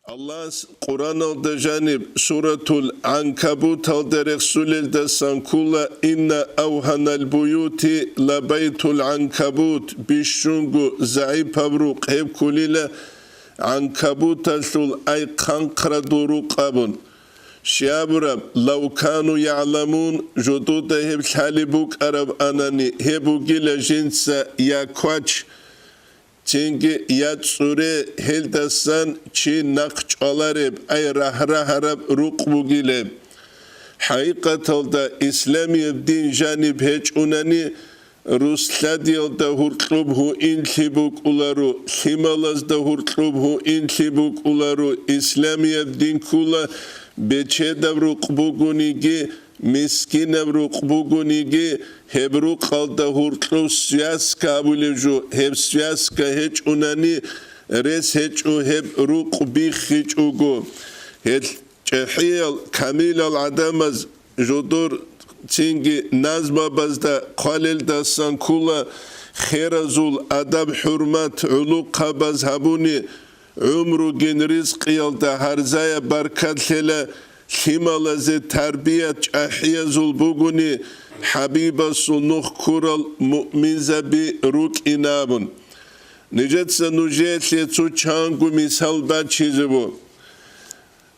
Allah Kur'an alda janib suratul Ankabut alda Resulil da sankula inna avhanal buyuti la baytul Ankabut bishungu zai pavruk hep kulila Ankabut alsul ay kankra duru qabun Şiabram law kanu ya'lamun jududa hep halibuk arab anani hebu gila jinsa yakwach Çünkü yatsure heldasan çi nakçalarıb ay rahraharab ruqbugileb. Haqiqatalda İslamiyev din janib heç unani Rusladiyalda hurtlubhu intlibuk ularu Himalazda hurtlubhu intlibuk ularu İslamiyev din kula beçedav ruqbugunigi Miskinev ruqbugunigi hebru qalda hurtlu sviaska bulevju heb sviaska heç unani res heç u heb ruqbi hiç ugu het çehiyal kamilal adamaz judur çingi nazbabazda qalil da sankula kherazul adab hurmat ulu qabaz habuni umru gen rizqiyalda harzaya barkatlele Himalazı terbiyet ahiyazul buguni Habiba sunuh kural mu'minze bi ruk inabun. Nicetse nujetle su çangu misal da çizi bu.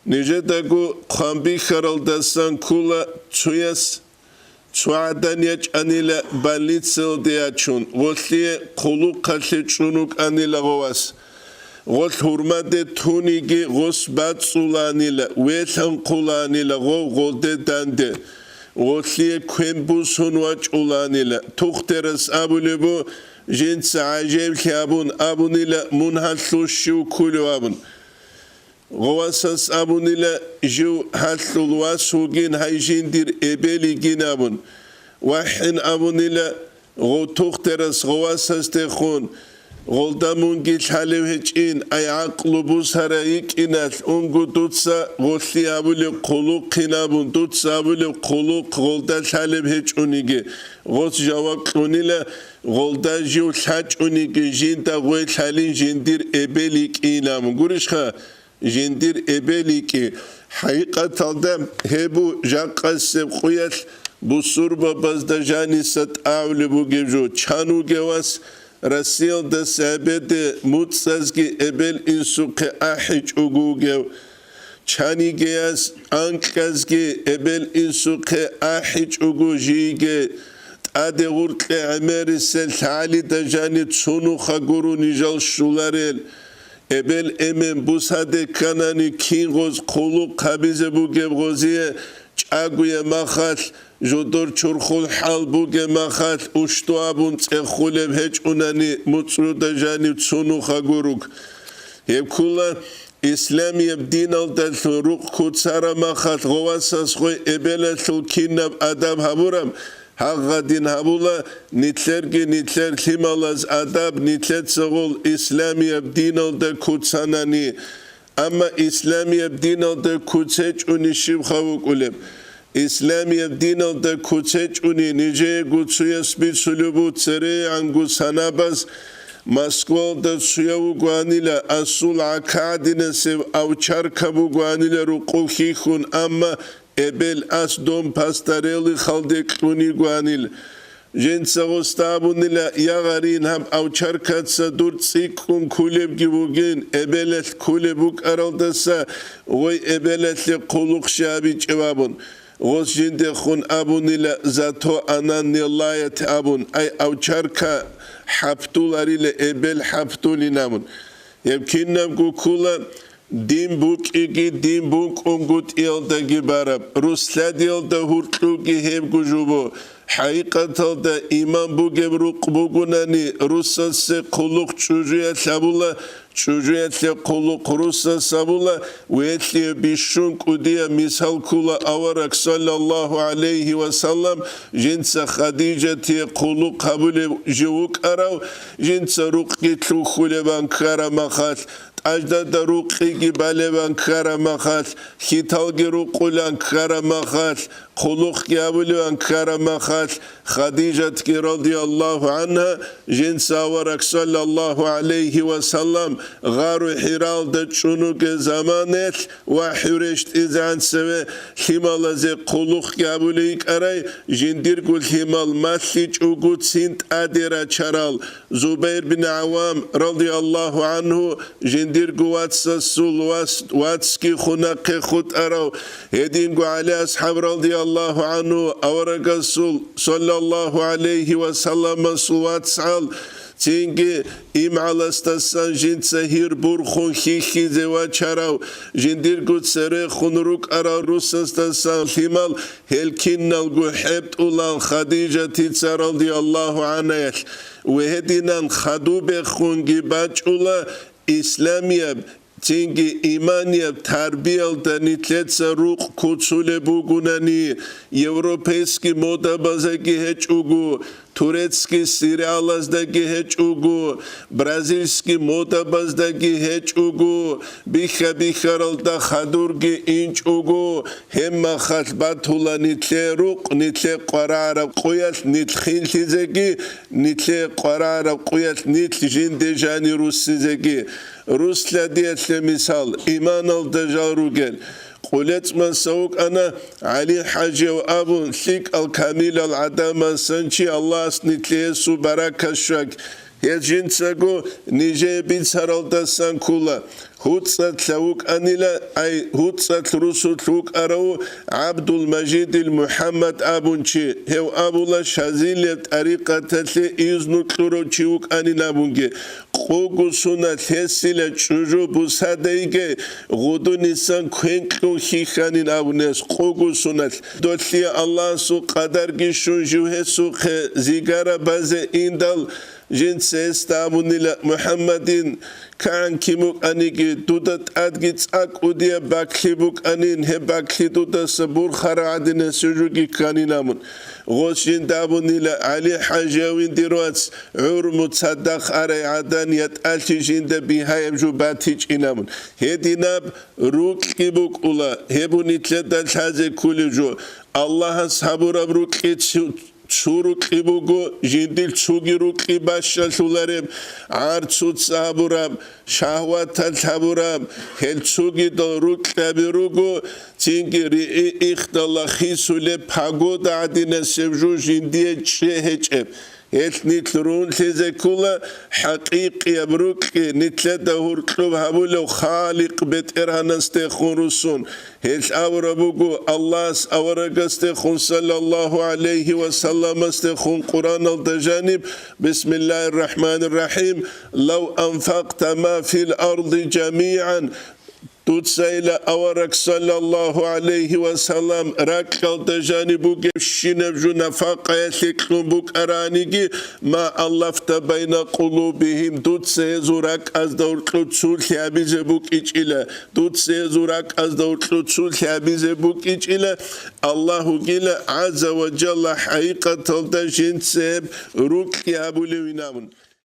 Nicete gu kambi kharaldasan kula çuyas çuadanyaç anila balitsel diyaçun. Vosliye kulu kaşı çunuk anila govas. Gos hurmade tunigi gos batsulanila wetan qulanila golde dande gosliye kwembus hunwach ulanila tuxteras abulebu jins ajeb abunila munhallu shu kulu abun Govasas abunila ju hallu wasugin hayjindir ebeli ginabun wahin abunila go tuxteras govasas tekhun Goldamun gil halev heçin ay aqlu bu sarayik inal ungu tutsa golli abule kolu qinabun tutsa abule kolu golda halev heç unigi gos javak unila golda jiu haç unigi jinta goy halin jindir ebelik inam gurishha jindir ebelik haqiqatalda hebu jaqaseb qoyal bu surbabazda janisat avle bu gevjo çanu gevas Rasil da sabede mutsazgi ebel insuke ahic ugugev Çani geyaz ankazgi ebel insuke ahic ugujige Ade urtle ameri sel hali da janit sunu khaguru nijal şularel Ebel emen busade kanani kingoz kolu kabize bu gevgoziye Çaguye mahal Jodor çurkhul hal buge mahal ushtu abun tsekhulev heç unani mutsruda jani tsunu khaguruk. Hep kula İslamiyev din alda ruk kutsara mahal govasas khoy ebele kinab adam haburam. Haqqa din habula nitlerge nitler himalaz adab nitlet sagol İslamiyev din alda kutsanani. Ama İslamiyev din alda kutseç unishib khavuk uleb. İslamiyev din alda kutseç uni nice gutsuya spit sulubu tsere angu sanabaz Moskvalda suyavu guanila asul akadine sev avçar kabu guanila ruqu khihun ama ebel as dom pastareli khaldek uni guanil Jensa gostabunila yagarin ham avçar katsa dur tsikun kuleb gibugin ebelet kulebuk araldasa oy ebeletli kuluk şabi cevabun Gos jinde khun abunila zato ananilayet abun ay avçarka haptularile ebel haptulinamun yevkinnam kukula dimbuk igi dimbuk ungut ilda gibarab ruslad ilda hurtlugi hev gujubu haqiqatalda iman bu gebruk bugunani russası kuluk çocuğa sabula çocuğa kuluk russa sabula ve etli bişunk udiya misal kula avarak sallallahu aleyhi ve sellem jinsa Khadijati kuluk kabul jivuk arav jinsa ruqi tlukule bankara mahat Ajda da ruqi gibale bankara mahat hital giruqulan kara mahat خلق يابلو أنكر مخال خديجة رضي الله عنها جنس ورك صلى الله عليه وسلم غارو حرال دچونوك زمانت وحرشت إذان سوى حمال زي خلق يابلوك أراي جندير قل حمال ماليج وقود سنت أدير چرال زبير بن عوام رضي الله عنه جندير قوات سسول واتسكي خناق خود أراو هدين قو على أصحاب رضي الله عنه أورق السول صلى الله عليه وسلم سوات سعال تينجي إم على استسان جند سهير برخون خيخي زوا چراو جندير قد سره خنروك أرا روس استسان حمال هلكين نلقو حبت أولان خديجة تيتسا رضي الله عنه وهدينان خدو بخونجي باج أولا إسلامية تينجي إيمانيا تربية دانيتلتسا روق كوتسولي بوغوناني يوروبيسكي مودا بازاكي هج اوغو توريتسكي سيريالازداكي هج اوغو برازيلسكي مودا بازداكي هج اوغو بيخا رالدا خادورغي انج اوغو هما خالباتولا نيتلي روق نيتلي قرارا قويات نيتخين لزاكي نيتلي قرارا قويات نيتل جين جاني روسيزاكي روسلا ديت مثال إيمان الدجاروجل قلت من سوق أنا علي حاجي وأبو ثيك الكامل العدامة سنشي الله سنتليسو بركة شك يجين ساقو نيجي بيت سرالدا سانكولا هوتسات لوك أنيلا أي هوتسات رسول لوك أرو عبد المجيد المحمد أبونشي هو أبولا شازيلة طريقة تتلي إذنو كلورو تشيوك أنينا بونجي قوغو سونا تسيلة چوجو بوساديجي غدو نيسان كوينكلو خيخانين أبونيس قوغو سونا دوتلي الله سو قدرگي شنجوه سو زيگارا بازي إندال جنس استابونيلا محمدين كان كيموك أنيجي دودت أدجيت أك وديا باكليبوك أنين هباكلي دودا سبور خرعدين سجوكي كانينامون غوشين دابونيلا علي حاجاوين ديرواتس عور متصدق أري عدان يتألتي جين بيهاي بجو باتيج إنامون هدي ناب روك كيبوك أولا هبوني تلدال حازي كولي جو الله صبور بروك شروق إبوغو جندل شوغيروق إباشا شولارم عارتسوت سابورام شهوات الحبورام هل شوغي دروق تابيروغو تينجي رئي إخدالله خيسو لبهاغو دعدين سبجو جندية شهجب هل نتلرون تزكولا حقيقي أبروكي نتلده هرقلوب هبولو خالق بيت إرهان استيخون رسون هل أوربوغو الله أورق استيخون صلى الله عليه وسلم استيخون قرآن التجانب بسم الله الرحمن الرحيم لو أنفقت ما في الأرض جميعا تتسايل أورك صلى الله عليه وسلم ركال تجانبوك الشنبجو نفاق يثيكلون بوك أرانيكي ما ألفت بين قلوبهم تتسايزو رك از دورتلو تسول ثيابيزي بوك إجئلا تتسايزو رك از دورتلو تسول ثيابيزي بوك إجئلا الله قيل عز وجل حقيقة التجين سيب روك يابو لوينامون